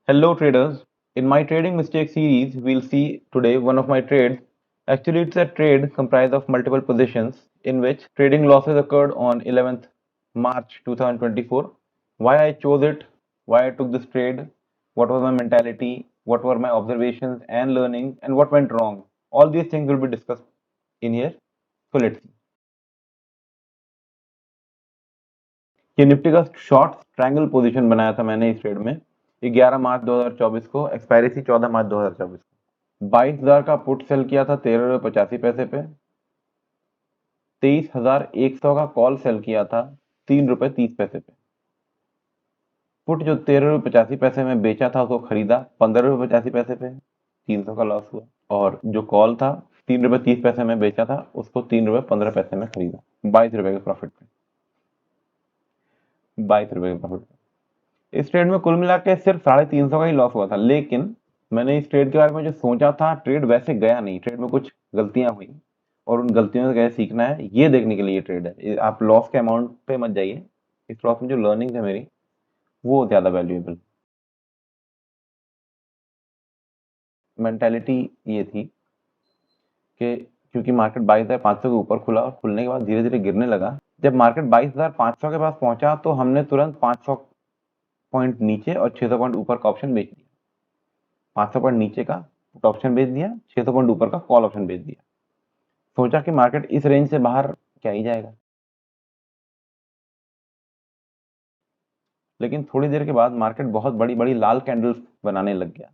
Hello traders. In my trading mistake series, we'll see today one of my trades. Actually, it's a trade comprised of multiple positions in which trading losses occurred on 11th March 2024. Why I chose it, why I took this trade, what was my mentality, what were my observations and learnings, and what went wrong. All these things will be discussed in here. So let's see. ये Nifty का short triangle position बनाया था मैंने इस trade में 11 मार्च 2024 को, expiry थी 14 मार्च 2024 को। 22,000 का पुट सेल किया था 13 रुपये 85 पैसे पे। 23,100 का कॉल सेल किया था 3 रुपये 30 पैसे पे। पुट जो 13 रुपये 85 पैसे में बेचा था उसको खरीदा 15 रुपये 85 पैसे पे, 300 का लॉस हुआ। और जो कॉल था 3 रुपये 30 पैसे में बेचा था उसको 3 रुपये 15 पैसे में खरीदा, 22 रुपये के प्रॉफिट पे। 22 रुपये के प्रॉफिट पे इस ट्रेड में कुल मिला के सिर्फ 350 का ही लॉस हुआ था। लेकिन मैंने इस ट्रेड के बारे में जो सोचा था, ट्रेड वैसे गया नहीं। ट्रेड में कुछ गलतियां हुई और उन गलतियों से कैसे सीखना है ये देखने के लिए ये ट्रेड है। आप लॉस के अमाउंट पे मत जाइए। इस लॉस में जो लर्निंग है मेरी वो ज्यादा वैल्यूएबल। मेंटेलिटी ये थी कि क्योंकि मार्केट 22,500 के ऊपर खुला और खुलने के बाद धीरे धीरे गिरने लगा। जब मार्केट 22,500 के पास पहुंचा तो हमने तुरंत 500 पॉइंट नीचे और 600 पॉइंट ऊपर का ऑप्शन बेच दिया। 500 पॉइंट नीचे का पुट ऑप्शन बेच दिया, 600 पॉइंट ऊपर का कॉल ऑप्शन बेच दिया। सोचा कि मार्केट इस रेंज से बाहर क्या ही जाएगा। लेकिन थोड़ी देर के बाद मार्केट बहुत बड़ी बड़ी लाल कैंडल्स बनाने लग गया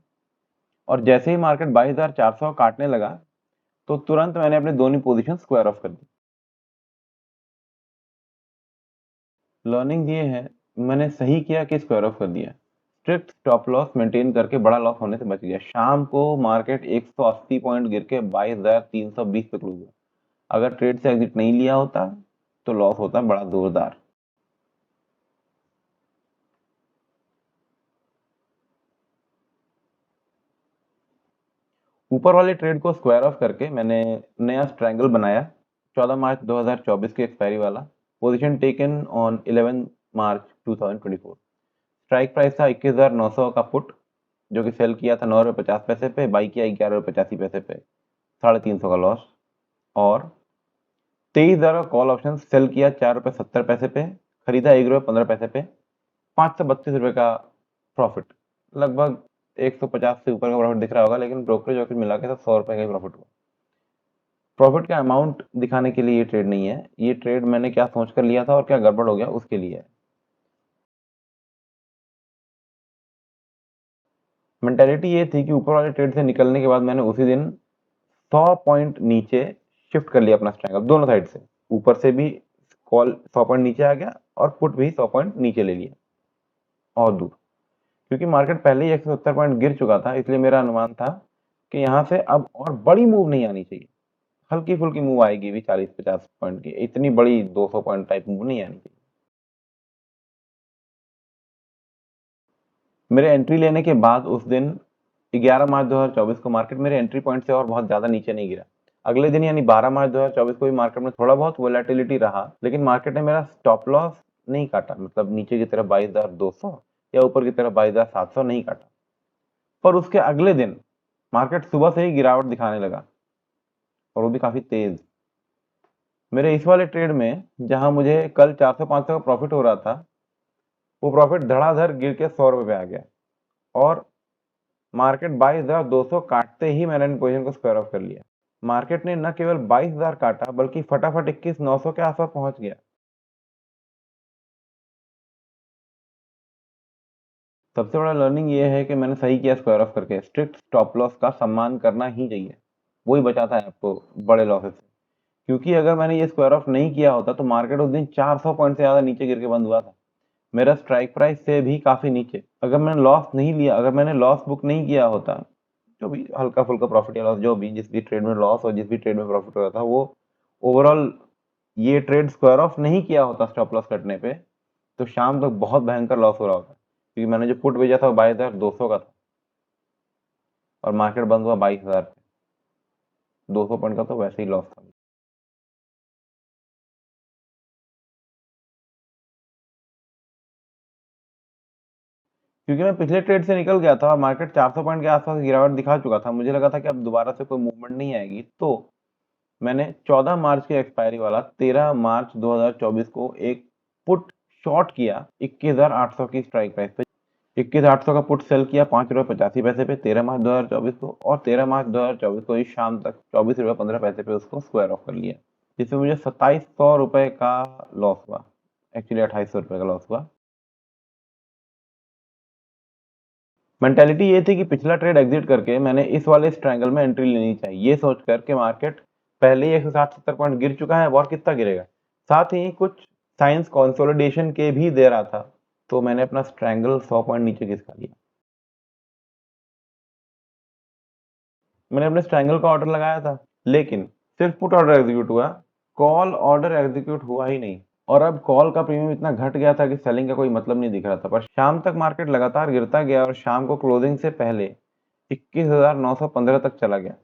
और जैसे ही मार्केट 22,400 काटने लगा तो तुरंत मैंने अपने दोनों पोजीशन स्क्वायर ऑफ कर दी। लर्निंग ये है, मैंने सही किया कि स्क्वायर ऑफ कर दिया। स्ट्रिक्ट स्टॉप लॉस मेंटेन करके बड़ा लॉस होने से बच गया। शाम को मार्केट 180 पॉइंट गिर के 22,320 पे क्लोज हुआ। अगर ट्रेड से एग्जिट नहीं लिया होता तो लॉस होता बड़ा जोरदार। ऊपर वाले ट्रेड को स्क्वायर ऑफ करके मैंने नया ट्रायंगल बनाया 14 मार्च 2024 के एक्सपायरी वाला। Position taken on 11 March 2024। Strike price था 21,900 का पुट जो कि सेल किया था 9 रुपये 50 पैसे पे, बाई किया 11 रुपये 85 पैसे पे, 350 का लॉस। और 23,000 का कॉल ऑप्शन सेल किया 4 रुपये 70 पैसे पे, खरीदा 1 रुपये 15 पैसे पे, 532 रुपये का प्रॉफिट। लगभग 150 से ऊपर का प्रॉफिट दिख रहा होगा, लेकिन ब्रोकरेज वॉकरेज मिला के तो 100 रुपये का ही प्रॉफिट हुआ। प्रॉफिट का अमाउंट दिखाने के लिए ये ट्रेड नहीं है। ये ट्रेड मैंने क्या सोच कर लिया था और क्या गड़बड़ हो गया उसके लिए है। मेंटेलिटी ये थी कि ऊपर वाले ट्रेड से निकलने के बाद मैंने उसी दिन 100 पॉइंट नीचे शिफ्ट कर लिया अपना स्ट्राइक दोनों साइड से। ऊपर से भी कॉल 100 पॉइंट नीचे आ गया और पुट भी 100 पॉइंट नीचे ले लिया और दूर। क्योंकि मार्केट पहले ही 170 पॉइंट गिर चुका था, इसलिए मेरा अनुमान था कि यहाँ से अब और बड़ी मूव नहीं आनी चाहिए। हल्की फुल्की मूव आएगी भी 40-50 पॉइंट की, इतनी बड़ी 200 पॉइंट टाइप मूव नहीं आनी चाहिए। मेरे एंट्री लेने के बाद उस दिन 11 मार्च 2024 को मार्केट मेरे एंट्री पॉइंट से और बहुत ज्यादा नीचे नहीं गिरा। अगले दिन यानी 12 मार्च 2024 को भी मार्केट में थोड़ा बहुत वोलेटिलिटी रहा, लेकिन मार्केट ने मेरा स्टॉप लॉस नहीं काटा। मतलब नीचे की तरफ 22,200 या ऊपर की तरफ 22,700 नहीं काटा। पर उसके अगले दिन मार्केट सुबह से ही गिरावट दिखाने लगा और वो भी काफी तेज। मेरे इस वाले ट्रेड में जहां मुझे कल 400-500 का प्रॉफिट हो रहा था, वो प्रॉफिट धड़ाधड़ गिर के 100 रुपये पे आ गया और मार्केट 22,200 काटते ही मैंने इन पोजीशन को स्क्वायर ऑफ कर लिया। मार्केट ने न केवल 22,000 काटा बल्कि फटाफट 21,900 के आसपास पहुंच गया। सबसे बड़ा लर्निंग ये है कि मैंने सही किया स्क्वायर ऑफ करके। स्ट्रिक्ट स्टॉप लॉस का सम्मान करना ही चाहिए, वही बचाता है आपको बड़े लॉसेस से। क्योंकि अगर मैंने ये स्क्वायर ऑफ नहीं किया होता तो मार्केट उस दिन 400 पॉइंट से ज्यादा नीचे गिर के बंद हुआ था, मेरा स्ट्राइक प्राइस से भी काफी नीचे। अगर मैंने लॉस नहीं लिया, अगर मैंने लॉस बुक नहीं किया होता, जो भी हल्का फुल्का प्रॉफिट या लॉस, जो भी जिस भी ट्रेड में लॉस और जिस भी ट्रेड में प्रॉफिट हो रहा था, वो ओवरऑल ये ट्रेड स्क्वायर ऑफ नहीं किया होता स्टॉप लॉस कटने पे, तो शाम तक बहुत भयंकर लॉस हो रहा होता। क्योंकि मैंने जो पुट भेजा था वो 22,200 का था और मार्केट बंद हुआ 22,000 पे। 200 पॉइंट का तो वैसे ही लॉस था। क्योंकि मैं पिछले ट्रेड से निकल गया था और मार्केट 400 पॉइंट के आसपास गिरावट दिखा चुका था, मुझे लगा था कि अब दोबारा से कोई मूवमेंट नहीं आएगी, तो मैंने 14 मार्च के एक्सपायरी वाला 13 मार्च 2024 को एक पुट शॉर्ट किया 21,800 की स्ट्राइक प्राइस पे। 21,800 का पुट सेल किया 5 रुपये 85 पैसे पे 13 मार्च 2024 को, और 13 मार्च 2024 को इस शाम तक 24 रुपये 15 पैसे पे उसको स्क्वायर ऑफ कर लिया, जिसमें मुझे 2700 रुपये का लॉस हुआ। एक्चुअली 2800 रुपये का लॉस हुआ। मेंटेलिटी ये थी कि पिछला ट्रेड एग्जिट करके मैंने इस वाले इस ट्रायंगल में एंट्री लेनी चाहिए, ये सोच कर के मार्केट पहले ही 160-70 पॉइंट गिर चुका है, और कितना गिरेगा। साथ ही कुछ साइंस कंसोलिडेशन के भी दे रहा था, तो मैंने अपना ट्रायंगल 100 पॉइंट नीचे खिसका लिया। मैंने अपने ट्रायंगल का ऑर्डर लगाया था, लेकिन सिर्फ पुट ऑर्डर एग्जीक्यूट हुआ, कॉल ऑर्डर एग्जीक्यूट हुआ ही नहीं। और अब कॉल का प्रीमियम इतना घट गया था कि सेलिंग का कोई मतलब नहीं दिख रहा था। पर शाम तक मार्केट लगातार गिरता गया और शाम को क्लोजिंग से पहले 21,915 तक चला गया।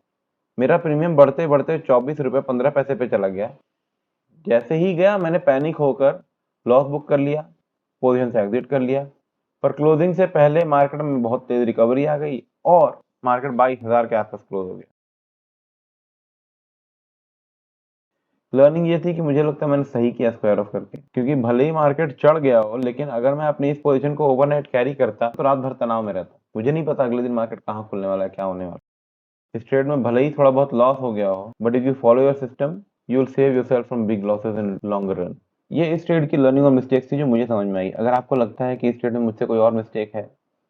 मेरा प्रीमियम बढ़ते बढ़ते 24 रुपये 15 पैसे पे चला गया। जैसे ही गया मैंने पैनिक होकर लॉस बुक कर लिया, पोजीशन से एग्जिट कर लिया। पर क्लोजिंग से पहले मार्केट में बहुत तेज रिकवरी आ गई और मार्केट 22,000 के आसपास क्लोज हो गया। लर्निंग ये थी कि मुझे लगता है मैंने सही किया स्क्वायर ऑफ करके, क्योंकि भले ही मार्केट चढ़ गया हो, लेकिन अगर मैं अपनी इस पोजीशन को ओवरनाइट कैरी करता तो रात भर तनाव में रहता। मुझे नहीं पता अगले दिन मार्केट कहाँ खुलने वाला है, क्या होने वाला है। इस ट्रेड में भले ही थोड़ा बहुत लॉस हो गया हो, but if you follow your system you will save yourself from big losses in longer run. ये इस ट्रेड की लर्निंग और मिस्टेक्स थी जो मुझे समझ में आई। अगर आपको लगता है कि इस ट्रेड में मुझसे कोई और मिस्टेक है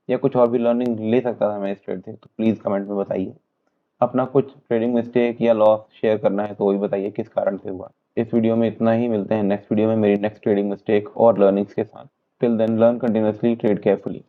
या कुछ और भी लर्निंग ले सकता था मैं इस ट्रेड से, तो प्लीज कमेंट में बताइए। अपना कुछ ट्रेडिंग मिस्टेक या लॉस शेयर करना है तो वो भी बताइए किस कारण से हुआ। इस वीडियो में इतना ही, मिलते हैं नेक्स्ट वीडियो में मेरी नेक्स्ट ट्रेडिंग मिस्टेक और लर्निंग्स के साथ। Till then learn continuously, trade carefully.